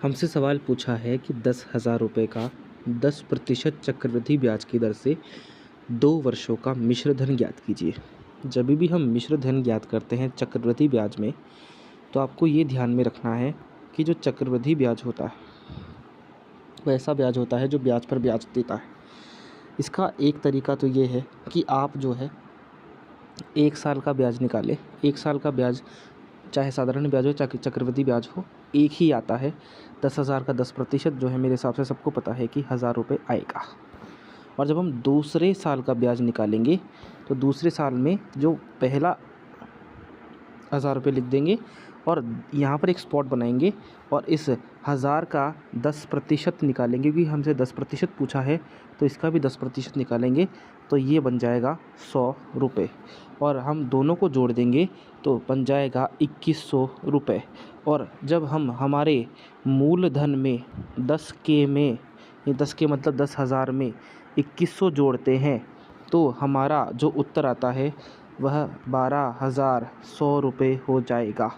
हमसे सवाल पूछा है कि 10,000 रुपये का 10% चक्रवृद्धि ब्याज की दर से 2 वर्षों का मिश्र धन ज्ञात कीजिए। जब भी हम मिश्र धन ज्ञात करते हैं चक्रवृद्धि ब्याज में, तो आपको ये ध्यान में रखना है कि जो चक्रवृद्धि ब्याज होता है वह ऐसा ब्याज होता है जो ब्याज पर ब्याज देता है। इसका एक तरीका तो ये है कि आप जो है 1 साल का ब्याज निकालें। 1 साल का ब्याज चाहे साधारण ब्याज हो चाहे चक्रवृद्धि ब्याज हो, एक ही आता है। 10,000 का 10% जो है मेरे हिसाब से सबको पता है कि 1,000 रुपये आएगा। और जब हम दूसरे साल का ब्याज निकालेंगे तो दूसरे साल में जो पहला 1,000 रुपये लिख देंगे और यहाँ पर एक स्पॉट बनाएंगे और इस 1,000 का 10% निकालेंगे, क्योंकि हमसे 10% पूछा है तो इसका भी 10% निकालेंगे, तो ये बन जाएगा 100 रुपये। और हम दोनों को जोड़ देंगे तो बन जाएगा 2,100 रुपये। और जब हम हमारे मूलधन में 10K में, ये 10K मतलब 10,000 में 2,100 जोड़ते हैं तो हमारा जो उत्तर आता है वह 12,100 रुपये हो जाएगा।